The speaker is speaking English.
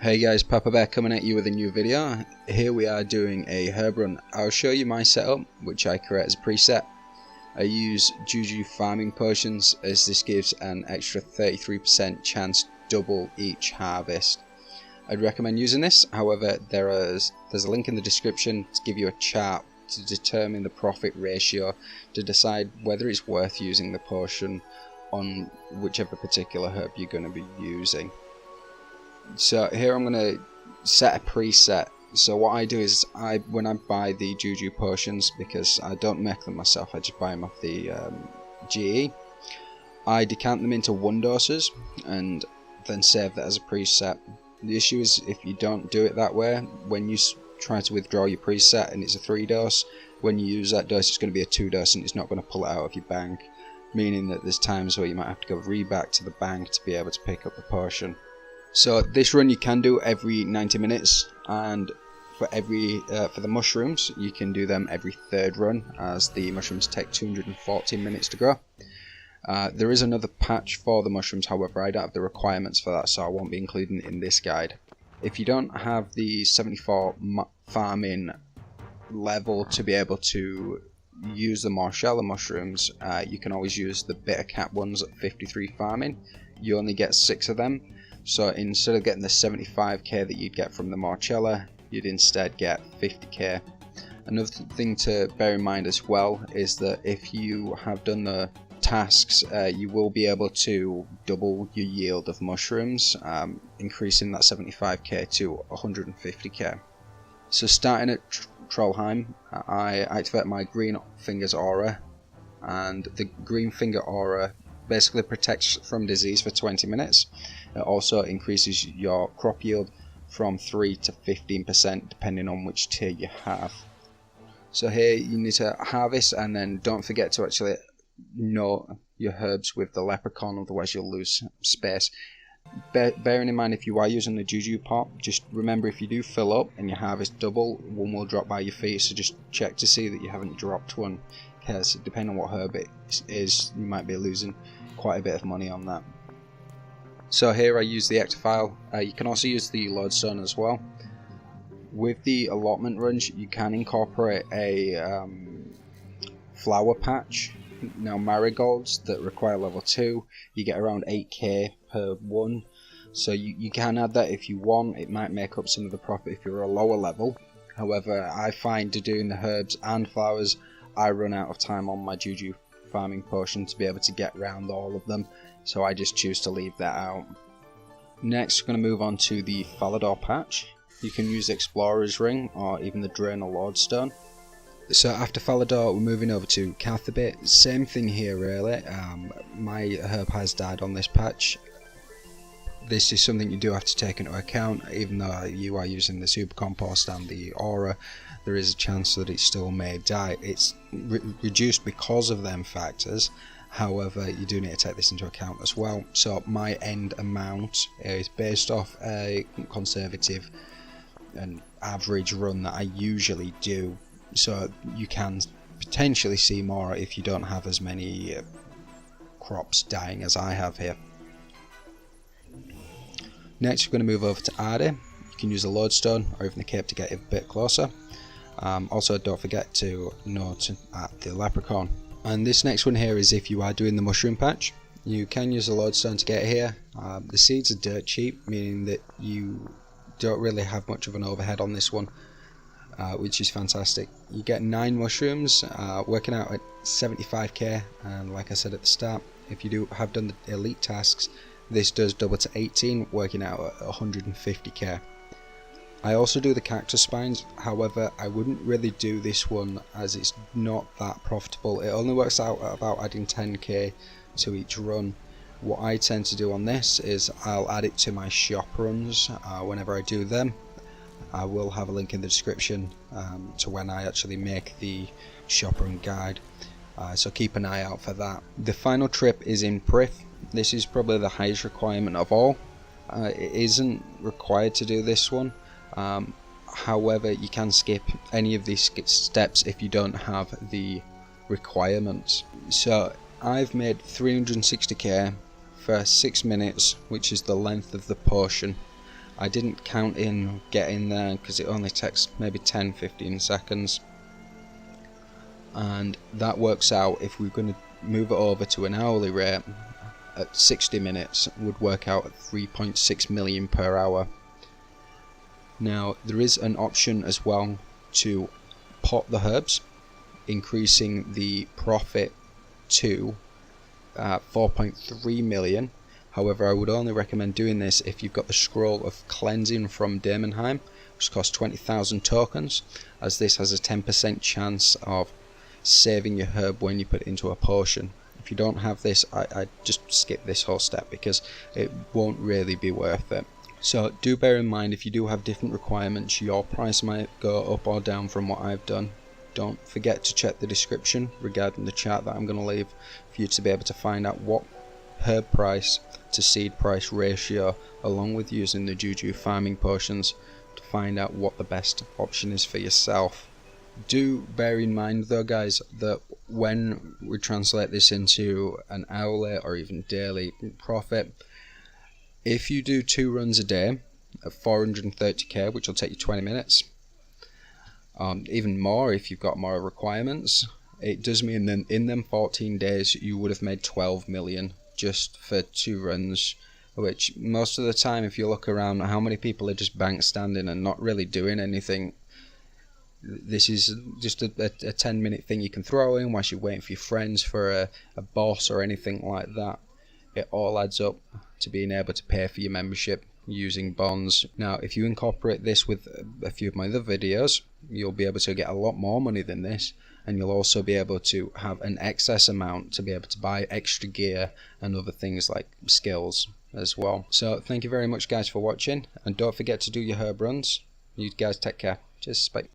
Hey guys, Papa Bear coming at you with a new video. Here we are doing a herb run. I'll show you my setup, which I create as a preset. I use Juju farming potions as this gives an extra 33% chance to double each harvest. I'd recommend using this, however there's a link in the description to give you a chart to determine the profit ratio to decide whether it's worth using the potion on whichever particular herb you're going to be using. So here I'm going to set a preset. So what I do is when I buy the Juju potions, because I don't make them myself, I just buy them off the GE, I decant them into 1 doses and then save that as a preset. The issue is if you don't do it that way, when you try to withdraw your preset and it's a 3 dose, when you use that dose it's going to be a 2 dose and it's not going to pull it out of your bank, meaning that there's times where you might have to go back to the bank to be able to pick up the potion. So this run you can do every 90 minutes, and for the mushrooms you can do them every 3rd run, as the mushrooms take 214 minutes to grow. There is another patch for the mushrooms, however I don't have the requirements for that, so I won't be including it in this guide. If you don't have the 74 farming level to be able to use the Marshalla mushrooms, you can always use the bitter cap ones at 53 farming. You only get 6 of them. So instead of getting the 75k that you'd get from the Marshalla, you'd instead get 50k. Another thing to bear in mind as well is that if you have done the tasks, you will be able to double your yield of mushrooms, increasing that 75k to 150k. So starting at Trollheim, I activate my green fingers aura, and the green finger aura basically protects from disease for 20 minutes. It also increases your crop yield from 3 to 15% depending on which tier you have. So here you need to harvest, and then don't forget to actually note your herbs with the leprechaun, otherwise you'll lose space. Bearing in mind, if you are using the Juju pot, just remember if you do fill up and you harvest double, one will drop by your feet, so just check to see that you haven't dropped one, because depending on what herb it is, you might be losing quite a bit of money on that. So here I use the Ectophile. You can also use the Lodestone as well. With the allotment runs you can incorporate a flower patch. Now marigolds that require level 2, you get around 8k per one, so you can add that if you want. It might make up some of the profit if you're a lower level. However, I find doing the herbs and flowers, I run out of time on my Juju farming potion to be able to get around all of them, so I just choose to leave that out. Next we're going to move on to the Falador patch. You can use the Explorer's Ring or even the Draenor Lordstone. So after Falador we're moving over to Cathabit. Same thing here really. My herb has died on this patch. This is something you do have to take into account. Even though you are using the Super Compost and the Aura, there is a chance that it still may die. It's reduced because of them factors, however you do need to take this into account as well. So my end amount is based off a conservative and average run that I usually do, so you can potentially see more if you don't have as many crops dying as I have here. Next we're going to move over to Arde. You can use a Lodestone or even the cape to get a bit closer. Also don't forget to note at the leprechaun. And this next one here is if you are doing the mushroom patch. You can use a Lodestone to get here. The seeds are dirt cheap, meaning that you don't really have much of an overhead on this one, which is fantastic. You get 9 mushrooms, working out at 75k, and like I said at the start, if you have done the elite tasks, this does double to 18, working out at 150k. I also do the cactus spines, however I wouldn't really do this one as it's not that profitable. It only works out at about adding 10k to each run. What I tend to do on this is I'll add it to my shop runs whenever I do them. I will have a link in the description to when I actually make the shop run guide, so keep an eye out for that. The final trip is in Prith. This is probably the highest requirement of all. It isn't required to do this one. However, you can skip any of these steps if you don't have the requirements. So I've made 360k for 6 minutes, which is the length of the potion. I didn't count in getting there because it only takes maybe 10-15 seconds, and that works out, if we're going to move it over to an hourly rate, at 60 minutes would work out at 3.6 million per hour. Now there is an option as well to pot the herbs, increasing the profit to 4.3 million. However, I would only recommend doing this if you've got the scroll of cleansing from Daemonheim, which costs 20,000 tokens, as this has a 10% chance of saving your herb when you put it into a potion. If you don't have this, I just skip this whole step because it won't really be worth it. So do bear in mind, if you do have different requirements, your price might go up or down from what I've done. Don't forget to check the description regarding the chart that I'm going to leave for you to be able to find out what herb price to seed price ratio, along with using the Juju farming potions to find out what the best option is for yourself. Do bear in mind though, guys, that when we translate this into an hourly or even daily profit, if you do 2 runs a day at 430k, which will take you 20 minutes, even more if you've got more requirements, it does mean that in them 14 days you would have made 12 million just for 2 runs, which most of the time, if you look around, how many people are just bank standing and not really doing anything. This is just a 10-minute thing you can throw in whilst you're waiting for your friends for a boss or anything like that. It all adds up to being able to pay for your membership using bonds. Now, if you incorporate this with a few of my other videos, you'll be able to get a lot more money than this, and you'll also be able to have an excess amount to be able to buy extra gear and other things like skills as well. So thank you very much, guys, for watching, and don't forget to do your herb runs. You guys take care. Cheers, bye.